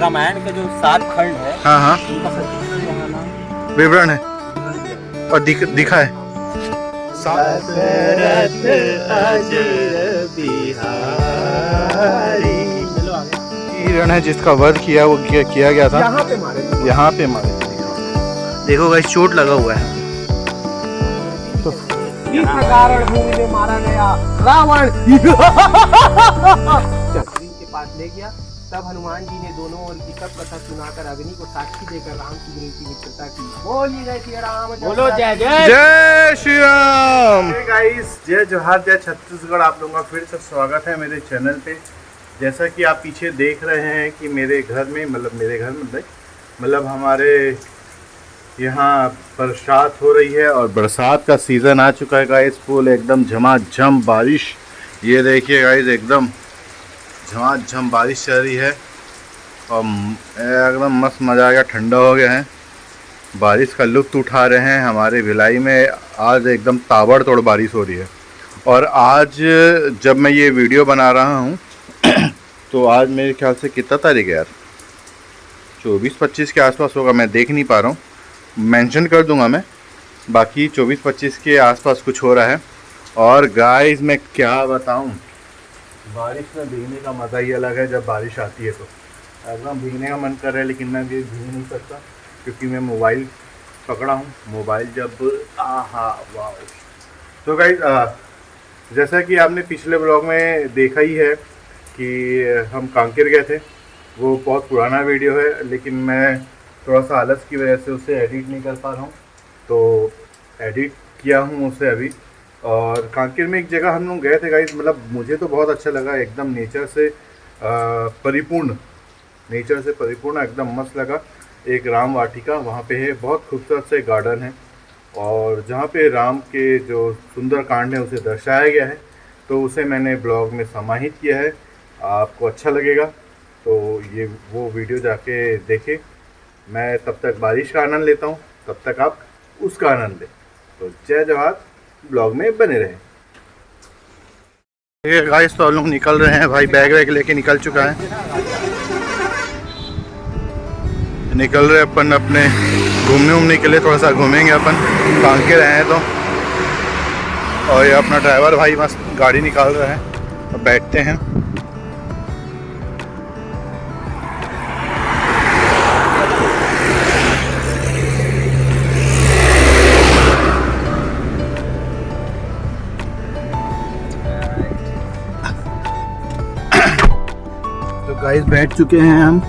रामायण के जो 7 खंड है, हाँ हाँ, उनका सचित्र यहाँ ना विवरण है और दिखा है। दशरथ अजर बिहारी। चलो आगे। हिरण है जिसका वध किया वो किया गया था, यहाँ पे मारे। देखो गाइस चोट लगा हुआ है। तो इस कारण भूमि में मारा गया रावण। चक्री के पास ले गया, तब हनुमान जी ने दोनों ओर की सब कथा सुनाकर अग्नि को साक्षी देकर राम की विनती मित्रता की। बोलिए जय श्री राम, बोलो जय जय जय श्री राम। गाइस जय जोहार, जय छत्तीसगढ़। आप लोगों का फिर से स्वागत है मेरे चैनल पे। जैसा कि आप पीछे देख रहे हैं कि मेरे घर में मतलब हमारे यहाँ बरसात हो रही है और बरसात का सीज़न आ चुका है गाइस। फुल एकदम झमाझम बारिश, ये देखिए गाइस एकदम झमाझम बारिश चल रही है और एकदम मस्त मज़ा आ गया, ठंडा हो गया है। बारिश का लुत्फ़ उठा रहे हैं। हमारे भिलाई में आज एकदम ताबड़तोड़ बारिश हो रही है। और आज जब मैं ये वीडियो बना रहा हूँ तो आज मेरे ख्याल से कितना तारीख है यार, 24-25 के आसपास होगा, मैं देख नहीं पा रहा हूँ, मेंशन कर दूंगा मैं। बाकी 24-25 के आसपास कुछ हो रहा है। और गाइस मैं क्या बताऊं, बारिश में भीगने का मज़ा ही अलग है। जब बारिश आती है तो एकदम भीगने का मन कर रहा है, लेकिन मैं भी भीग नहीं सकता क्योंकि मैं मोबाइल पकड़ा हूं। मोबाइल जब वाह। तो गाइस जैसा कि आपने पिछले ब्लॉग में देखा ही है कि हम कांकेर गए थे। वो बहुत पुराना वीडियो है, लेकिन मैं थोड़ा सा आलस की वजह से उसे एडिट नहीं कर पा रहा हूँ, तो एडिट किया हूँ उसे अभी। और कांकेर में एक जगह हम लोग गए थे गाइस, मतलब मुझे तो बहुत अच्छा लगा। एकदम नेचर से परिपूर्ण एकदम मस्त लगा। एक राम वाटिका वहाँ पे है, बहुत खूबसूरत से गार्डन है और जहाँ पे राम के जो सुंदर कांड है उसे दर्शाया गया है, तो उसे मैंने ब्लॉग में समाहित किया है। आपको अच्छा लगेगा तो ये वो वीडियो जाके देखें। मैं तब तक बारिश का आनंद लेता हूँ, तब तक आप उसका आनंद लें। तो जय जवाहर, ब्लॉग में बने रहें। गाइस तो हम लोग निकल रहे हैं भाई, बैग वैग लेके निकल चुका है। निकल रहे अपन अपने घूमने के लिए, थोड़ा सा घूमेंगे अपन, कांकेर रहे हैं तो। और ये अपना ड्राइवर भाई मस्त गाड़ी निकाल रहा है, अब बैठते हैं। गाइस बैठ चुके हैं हम,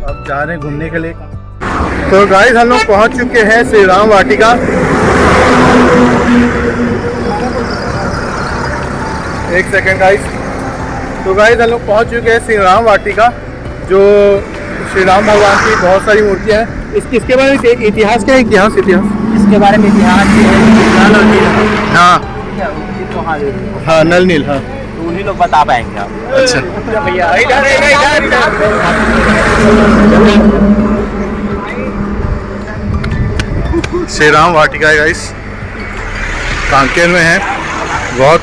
अब जा रहे हैं घूमने के लिए। तो गाइस हम लोग पहुंच चुके हैं श्री राम वाटिका। एक सेकंड गाइस। तो गाइस हम लोग पहुंच चुके हैं श्री राम वाटिका, जो श्री राम भगवान की बहुत सारी मूर्तियां हैं। इसके बारे में इतिहास क्या है? इतिहास इसके बारे में इतिहास ये है कि नल और नील, हाँ हाँ, नल नील, हाँ उन्हीं लोग बता पाएंगे आप। अच्छा भैया श्री राम वाटिका है गाइस, कांकेर में है। बहुत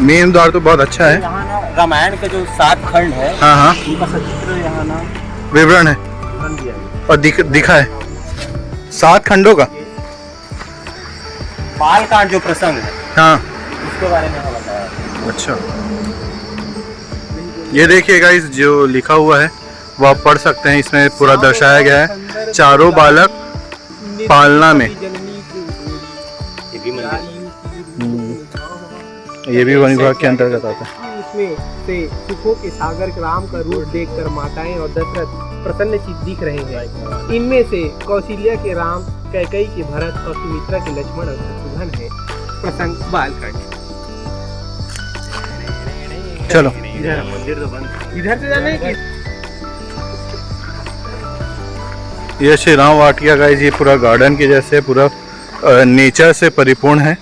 मेन द्वार तो बहुत अच्छा है। यहाँ ना रामायण के जो 7 खंड है, हाँ हाँ, उनका सचित्र यहाँ ना विवरण है दिया है। और दिखा है 7 खंडों का। बालकांड जो प्रसंग है, हाँ उसके बारे में बताया। अच्छा, ये देखिए गाइस जो लिखा हुआ है वो आप पढ़ सकते हैं। इसमें पूरा दर्शाया गया है, चारों बालक पालना में। ये भी वन विभाग के अंतर्गत आता है। उसमें से सुखों के सागर राम का रूप देखकर माताएं और दशरथ प्रसन्नचित्त दिख रहे हैं। इनमें से कौशल्या के राम, कैकेयी के भरत और सुमित्रा के लक्ष्मण और शत्रुघ्न है। प्रसंग बालकांड। चलो मंदिर तो बंद, इधर से जाने की। ये श्री राम वाटिका गाइस, ये पूरा गार्डन के जैसे पूरा नेचर से परिपूर्ण है।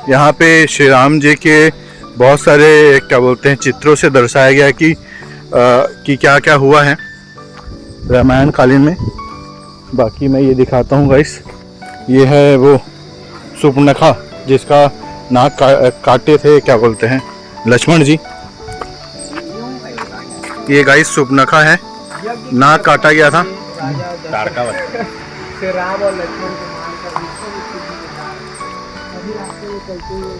यहाँ पे श्री राम जी के बहुत सारे क्या बोलते हैं चित्रों से दर्शाया गया है कि क्या क्या हुआ है रामायण कालीन में। बाकी मैं ये दिखाता हूँ गाइस, ये है वो सुपर्णखा जिसका नाक काटे थे, क्या बोलते हैं, लक्ष्मण जी। ये गाइस सुपर्णखा है यज्ञ नाक काटा गया था। राजा दशरथ से राम और लक्ष्मण को मारकर विश्वामित्र जी ने कहा, अभी रास्ते में चलते हुए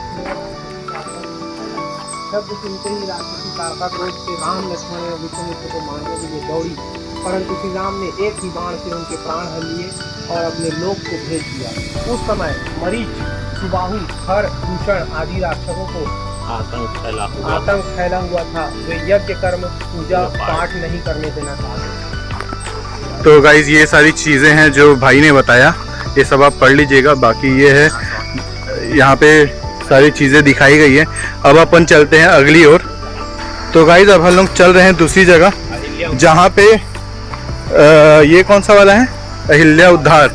शब्द सुनते ही राक्षसी ताड़का क्रोध से राम लक्ष्मण और विश्वामित्र को मारने के लिए दौड़ी, परंतु श्री राम ने एक ही बाण से उनके प्राण हर लिए और अपने लोक को भेज दिया। उस समय मरीच, सुबाहु, खर, दूषण आदि राक्षसों को आतंक फैला हुआ था। वे यज्ञ कर्म पूजा पाठ नहीं करने देना चाहते। तो गाइज ये सारी चीज़ें हैं जो भाई ने बताया, ये सब आप पढ़ लीजिएगा। बाकी ये है, यहाँ पे सारी चीज़ें दिखाई गई है। अब अपन चलते हैं अगली ओर। तो गाइज अब हम लोग चल रहे हैं दूसरी जगह, जहाँ पे ये कौन सा वाला है, अहिल्या उद्धार।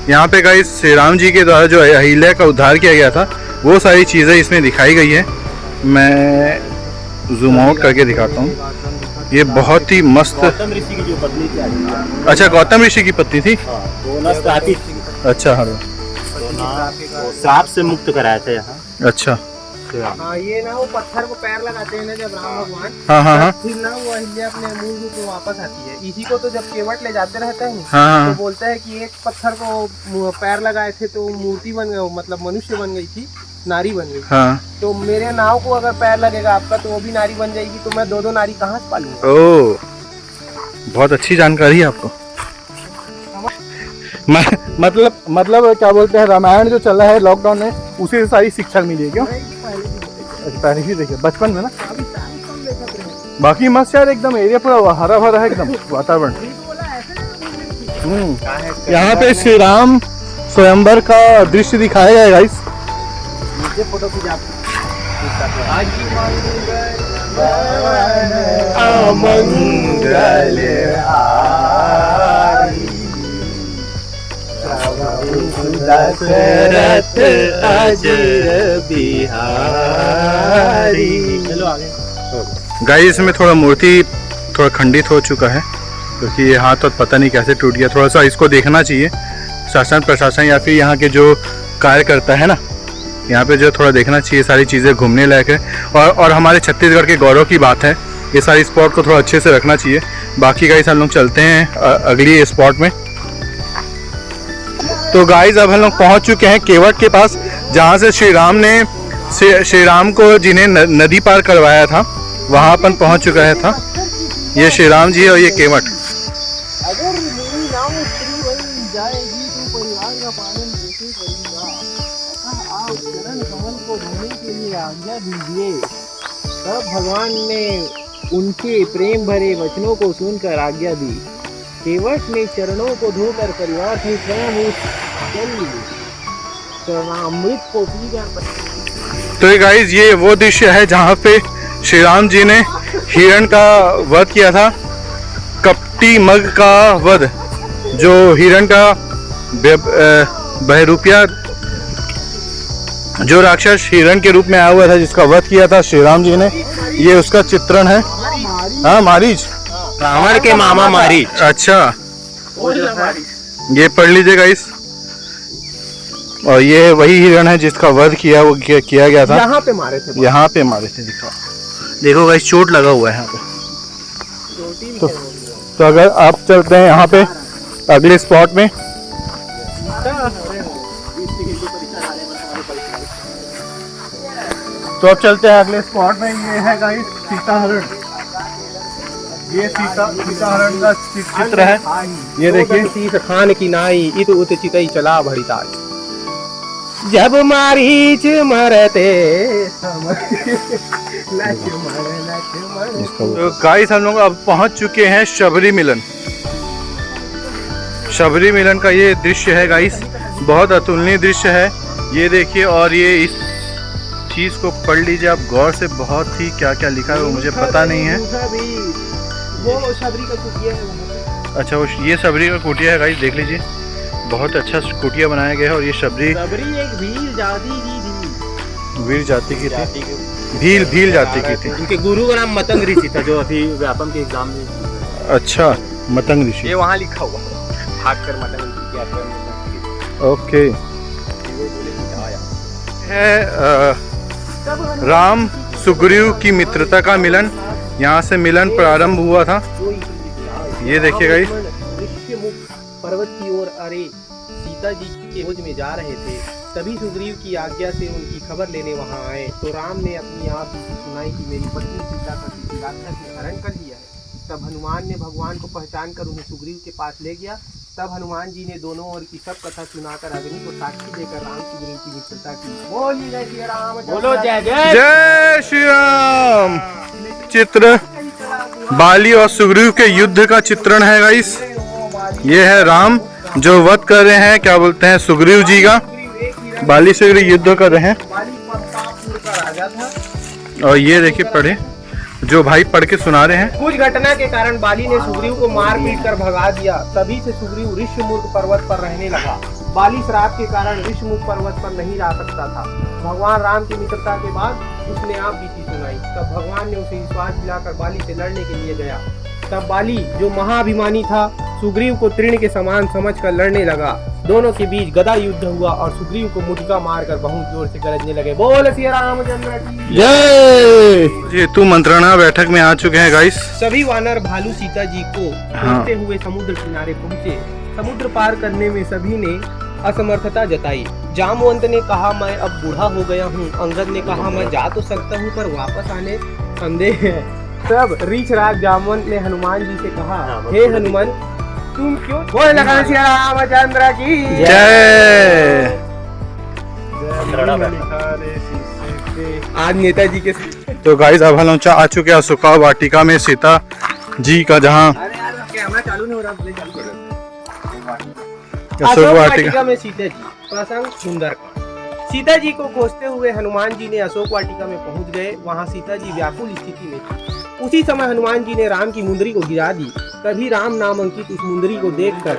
यहाँ पे गाइज श्री राम जी के द्वारा जो अहिल्या का उद्धार किया गया था, वो सारी चीज़ें इसमें दिखाई गई है। मैं जूम आउट करके दिखाता हूँ। ये बहुत ही मस्त। गौतम ऋषि की जो पत्नी थी। अच्छा, गौतम ऋषि की पत्नी थी। वो ना श्रापित थी। अच्छा, हाँ, तो ना वो श्राप से मुक्त कराया था यहाँ। अच्छा, हाँ, ये ना वो पत्थर को पैर लगाते हैं ना जब राम भगवान, हाँ हाँ हाँ, फिर ना वो अहिल्या अपने मूल रूप में वापस आती है। इसी को तो जब केवट ले जाते रहते हैं हाँ तो हाँ, बोलते हैं कि एक पत्थर को पैर लगाए थे तो मूर्ति बन गई, मतलब मनुष्य बन गई थी, नारी बन गई। हाँ। तो मेरे नाव को अगर पैर लगेगा आपका तो वो भी नारी बन जाएगी, तो मैं दो नारी कहाँ से पालूंगा। ओ, बहुत अच्छी जानकारी है आपको। मतलब क्या बोलते हैं, रामायण जो चल रहा है लॉकडाउन में, उसी से सारी शिक्षा मिली है। क्यों? पहले ही देखिए बचपन में ना। बाकी मस्त यार, एकदम एरिया पूरा हरा भरा है, एकदम वातावरण। यहाँ पे श्री राम स्वयंवर का दृश्य दिखाया गया है गाइस। फोटो खींचा दशरथ अजर बिहारी। चलो आगे। गाइस इसमें थोड़ा मूर्ति थोड़ा खंडित हो चुका है, क्योंकि ये हाथ तो पता नहीं कैसे टूट गया। थोड़ा सा इसको देखना चाहिए शासन प्रशासन या फिर यहाँ के जो कार्यकर्ता है ना, यहाँ पे जो थोड़ा देखना चाहिए। सारी चीज़ें घूमने लायक है और हमारे छत्तीसगढ़ के गौरव की बात है। ये सारी स्पॉट को थोड़ा अच्छे से रखना चाहिए। बाकी गाइस हम लोग चलते हैं अगली स्पॉट में। तो गाइस अब हम लोग पहुँच चुके हैं केवट के पास, जहाँ से श्री राम को जिन्हें नदी पार करवाया था, वहाँ अपन पहुँच चुका है था। ये श्री राम जी है और ये केवट। अगर मेरी नाव स्त्री बन जाएगी तो परिवार का पालन कैसे करूंगा। आप चरण कमल को धोने के लिए आज्ञा दीजिए। तब भगवान ने उनके प्रेम भरे वचनों को सुनकर आज्ञा दी। केवट ने चरणों को धोकर परिवार से स्वयं उस अमृत को पीकर। तो ये गाइस ये वो दृश्य है जहाँ पे श्री राम जी ने हिरण का वध किया था। कपटी मग का वध, जो हिरण का बहरूपिया जो राक्षस हिरण के रूप में आया हुआ था, जिसका वध किया था श्री राम जी ने, ये उसका चित्रण है। हाँ, मारीच, रावण के मामा मारीच। अच्छा, ये पढ़ लीजिए गाइस। और ये वही हिरण है जिसका वध किया गया था। यहाँ पे मारे थे, यहाँ पे मारे थे। देखो गाइस, चोट लगा हुआ है यहाँ पे। तो अगर आप चलते हैं यहाँ पे अगले स्पॉट में। तो अब चलते हैं अगले स्पॉट में। ये है गाइस सीता हरण। ये सीता हरण का चित्र है। ये देखिए, सीत खान की नाई इत उत चितई चला भड़िताई। जब मारीच मरते तो गाइस हम लोग अब पहुंच चुके हैं शबरी मिलन। शबरी मिलन का ये दृश्य है गाइस, बहुत अतुलनीय दृश्य है। ये देखिए, और ये इस चीज को पढ़ लीजिए आप गौर से। बहुत ही क्या क्या लिखा है वो मुझे पता नहीं है। वो शबरी का कुटिया है। अच्छा, वो ये शबरी का कुटिया है गाइस, देख लीजिए। बहुत अच्छा कुटिया बनाया गया है। और ये शबरी एक भील जाति की थी। वीर जाति की थी, भील जाति की थी। उनके गुरु का नाम मतंग ऋषि था, जो अभी व्यापम के एग्जाम में। अच्छा, मतंग ऋषि। ये वहाँ लिखा हुआ हाथ मतंग ऋषि। ओके। है राम सुग्रीव की मित्रता का मिलन। यहाँ से मिलन प्रारंभ हुआ था। ये देखिए गाइस, ऋष्यमुख पर्वत की ओर अरे सीता जी के खोज में जा रहे थे, तभी सुग्रीव की आज्ञा से उनकी खबर लेने वहां आए तो राम ने अपनी आप सुनाई कि मेरी पत्नी सीता का किसी राक्षस ने हरण कर लिया है। तब हनुमान ने भगवान को पहचान कर उन्हें सुग्रीव के पास ले गया। तब हनुमान जी ने दोनों ओर की सब कथा सुनाकर अग्नि को साक्षी देकर राम सुग्रीव की मित्रता की। बोलिए जय श्री राम, बोलो जय जय। जय श्री राम। चित्र बाली और सुग्रीव के युद्ध का चित्रण है गाइस। ये है राम जो वध कर रहे हैं, क्या बोलते हैं, सुग्रीव जी का। बाली से युद्ध कर रहे हैं। और ये देखिए पढ़े, जो भाई पढ़ के सुना रहे हैं। कुछ घटना के कारण बाली ने सुग्रीव को मार पीट कर भगा दिया। तभी से सुग्रीव ऋष्यमुख पर्वत पर रहने लगा। बाली श्राप के कारण ऋष्यमुख पर्वत पर नहीं रह सकता था। भगवान राम की मित्रता के बाद उसने आप बीती सुनाई। तब भगवान ने उसे विश्वास दिलाकर बाली से लड़ने के लिए गया। तब बाली जो महाभिमानी था सुग्रीव को तृण के समान समझकर लड़ने लगा। दोनों के बीच गदा युद्ध हुआ और सुग्रीव को मुटका मारकर बहुत जोर से गरजने लगे। बोल श्री रामचंद्र की जय। हेतु मंत्रणा बैठक में आ चुके हैं गाइस। सभी वानर भालू सीता जी को ढूंढते हुए समुद्र किनारे पहुँचे। समुद्र पार करने में सभी ने असमर्थता जताई। जामवंत ने कहा मैं अब बूढ़ा हो गया हूँ। अंगद ने कहा मैं जा तो सकता हूँ पर वापस आने संदेह है। तब रीछ राज जामवंत ने हनुमान जी से कहा, हे हनुमान तुम क्यों बोल लगा श्री रामचंद्र की जय। आज नेताजी के तो गाइस अब हम आ चुके हैं अशोका वाटिका में सीता जी का, जहाँ कैमरा चालू नहीं हो रहा, अशोक वाटिका में सीता जी प्रसंग सुंदर। सीता जी को खोजते हुए हनुमान जी ने अशोक वाटिका में पहुंच गए। वहां सीता जी व्याकुल स्थिति में थी। उसी समय हनुमान जी ने राम की मुंदरी को गिरा दी। तभी राम नाम अंकित उस मुंदरी को देखकर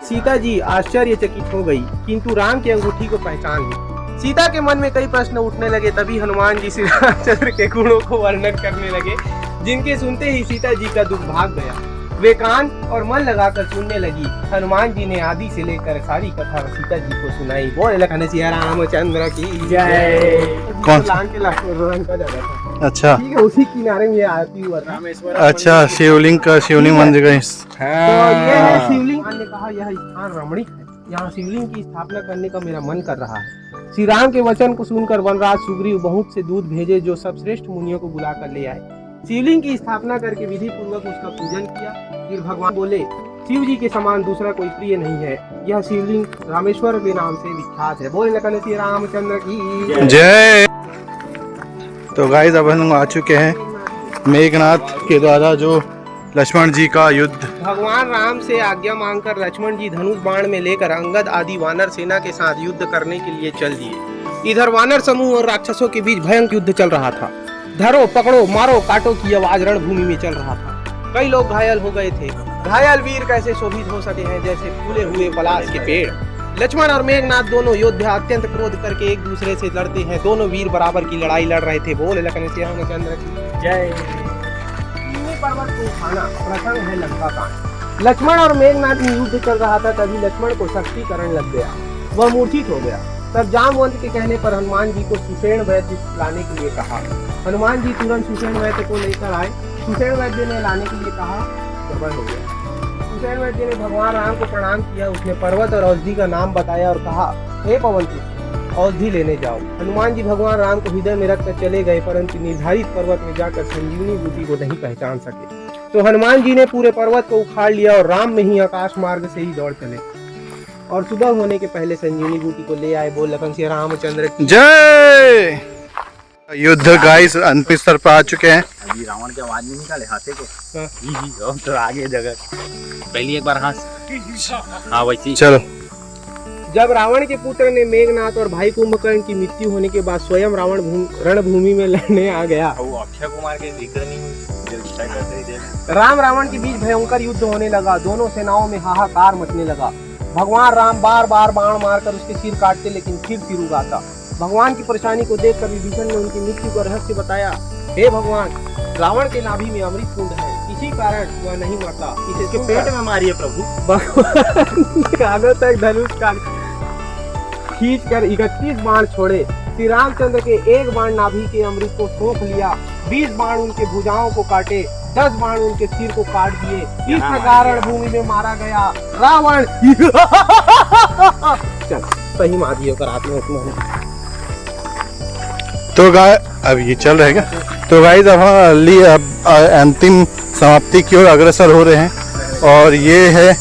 सीता जी आश्चर्यचकित हो गई, किंतु राम की अंगूठी को पहचान ली। सीता के मन में कई प्रश्न उठने लगे। तभी हनुमान जी श्री रामचंद्र के गुणों को वर्णन करने लगे, जिनके सुनते ही सीता जी का दुख भाग गया। वे कान और मन लगाकर सुनने लगी। हनुमान जी ने आदि से लेकर सारी कथा सीता जी को सुनाई। बोले लखन सिया रामचंद्र की जय। कौन लान के रंग का जगह था। अच्छा ठीक है, उसी किनारे में ये आती हुआ रामेश्वर। अच्छा, शिवलिंग मंदिर का तो ये है शिवलिंग। ने कहा यह स्थान रमणीक है, यहाँ शिवलिंग की स्थापना करने का मेरा मन कर रहा है। श्री राम के वचन को सुनकर वनराज सुग्रीव बहुत से दूत भेजे, जो सब श्रेष्ठ मुनियों को बुलाकर ले आए। शिवलिंग की स्थापना करके विधि पूर्वक उसका पूजन किया। फिर भगवान बोले, शिव जी के समान दूसरा कोई प्रिय नहीं है। यह शिवलिंग रामेश्वर के नाम से विख्यात है। बोले लखन श्री रामचंद्र की जय। तो गाइस अब हम आ चुके हैं मेघनाथ के द्वारा जो लक्ष्मण जी का युद्ध। भगवान राम से आज्ञा मांगकर लक्ष्मण जी धनुष बाण में लेकर अंगद आदि वानर सेना के साथ युद्ध करने के लिए चल दिए। इधर वानर समूह और राक्षसों के बीच भयंकर युद्ध चल रहा था। धरो पकड़ो मारो काटो की आवाज रणभूमि में चल रहा था। कई लोग घायल हो गए थे। घायल वीर कैसे शोभित हो सके हैं, जैसे फूले हुए पलाश के पेड़। लक्ष्मण और मेघनाथ दोनों योद्धा अत्यंत क्रोध करके एक दूसरे से लड़ते हैं। दोनों वीर बराबर की लड़ाई लड़ रहे थे। बोले लखन श्री रामचंद्र की जय। पर्वत को उठाना प्रसंग है लंका का। लक्ष्मण और मेघनाथ में युद्ध चल रहा था। तभी लक्ष्मण को शक्तिकरण लग गया, वह मूर्छित हो गया। तब जामवंत के कहने पर हनुमान जी को सुषेण वैद्य लाने के लिए कहा। हनुमान जी तुरंत सुषेण वैद्य को लेकर आए। सुषेण वैद्य ने लाने के लिए कहा, गड़बड़ हो गया। सुषेण वैद्य ने भगवान राम को प्रणाम किया। उसने पर्वत और औषधि का नाम बताया और कहा, हे पवन पुत्र, औषधि लेने जाओ। हनुमान जी भगवान राम को हृदय में रखकर चले गए, परंतु निर्धारित पर्वत में जाकर संजीवनी बूटी को नहीं पहचान सके। तो हनुमान जी ने पूरे पर्वत को उखाड़ लिया और राम में ही आकाश मार्ग से ही दौड़ चले और सुबह होने के पहले संजीवनी बूटी को ले आए। बोल लखन श्री रामचंद्र की जय। युद्ध गाइस अंतिम स्तर पर आ चुके हैं। अभी रावण के आवाज में निकाले हाथे को तो आगे जगह पहली एक बार हाँ वैसी चलो। जब रावण के पुत्र ने मेघनाथ और भाई कुंभकर्ण की मृत्यु होने के बाद स्वयं रावण रणभूमि में लड़ने आ गया। वो अक्षय कुमार के राम रावण के बीच भयंकर युद्ध होने लगा। दोनों सेनाओं में हाहाकार मचने लगा। भगवान राम बार बार बाण मारकर उसके सिर काटते, लेकिन फिर उगाता। भगवान की परेशानी को देखकर विभीषण ने उनकी मृत्यु का रहस्य बताया। हे भगवान, रावण के नाभि में अमृत कुंड है, इसी कारण वह नहीं मरता। इसके पेट में मारिए प्रभु। भगवान तक धनुष का खींच कर 31 बाण छोड़े। श्री रामचंद्र के एक बाण नाभि के अमृत को सोख लिया। 20 बाण उनके भुजाओं को काटे। 10 बाण उनके सिर को काट दिए। इस प्रकार रणभूमि में मारा गया रावण। चल सही मादियों का रात में उसमें तो अब ये चल रहेगा। तो गाइस अब हम अब अंतिम समाप्ति की ओर अग्रसर हो रहे हैं और ये है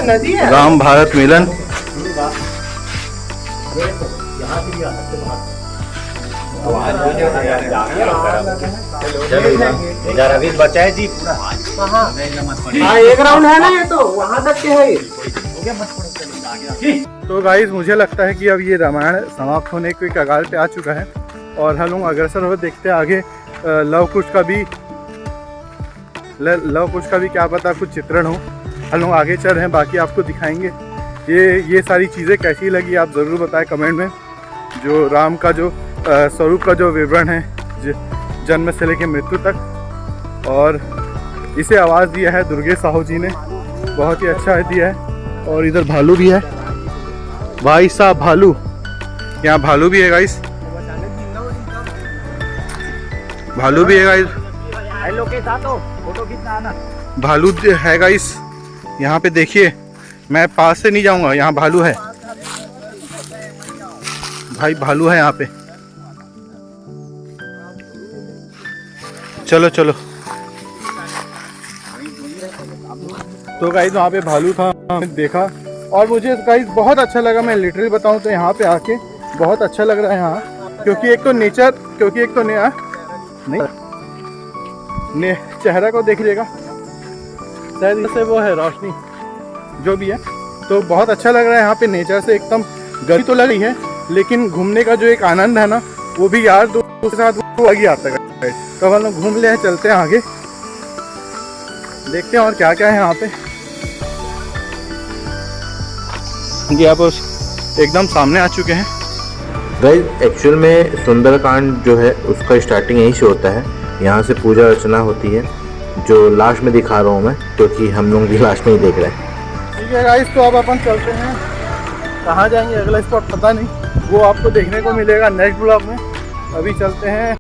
नदी है। राम भारत मिलन। अभी बचा है जी पूरा। हाँ एक राउंड है ना ये तो वहाँ तक के है ये। तो गाइस मुझे लगता है कि अब ये रामायण समाप्त होने के कगार पे आ चुका है और हम लोग अग्रसर हो देखते हैं आगे। लव कुश का भी क्या पता कुछ चित्रण हो। हम लोग आगे चल रहे हैं, बाकी आपको दिखाएंगे। ये सारी चीज़ें कैसी लगी आप ज़रूर बताएं कमेंट में। जो राम का जो स्वरूप का जो विवरण है जन्म से लेकर मृत्यु तक, और इसे आवाज़ दिया है दुर्गेश साहू जी ने, बहुत ही अच्छा दिया है। और इधर भालू भी है, भाई साहब भालू, यहाँ भालू भी है गाइस, भालू भी है गाइस, भालू है गाइस। यहाँ पे देखिए, मैं पास से नहीं जाऊंगा, यहाँ भालू है भाई, भालू है यहाँ पे। चलो चलो। तो गाइस वहाँ पे भालू था, देखा और मुझे गाइस बहुत अच्छा लगा। मैं लिटरली बताऊँ तो यहाँ पे आके बहुत अच्छा लग रहा है यहाँ, क्योंकि एक तो नेचर, क्योंकि एक तो नहीं चेहरा को देख लीजिएगा, शायद इससे वो है रोशनी जो भी है, तो बहुत अच्छा लग रहा है यहाँ पे। नेचर से एकदम गर्मी तो लग रही है, लेकिन घूमने का जो एक आनंद है ना, वो भी यार दोस्तों के साथ वो अलग ही आता है। तो हम लोग घूम ले, चलते हैं आगे, देखते हैं और क्या क्या है यहाँ पे। जी आप एकदम सामने आ चुके हैं। गाइस एक्चुअल में सुंदरकांड जो है उसका स्टार्टिंग यहीं से होता है। यहाँ से पूजा अर्चना होती है, जो लास्ट में दिखा रहा हूँ मैं, क्योंकि हम लोग भी लास्ट में ही देख रहे हैं। ठीक है गाइस, तो अब अपन चलते हैं। कहाँ जाएंगे अगला स्पॉट पता नहीं, वो आपको देखने को मिलेगा नेक्स्ट ब्लॉग में। अभी चलते हैं।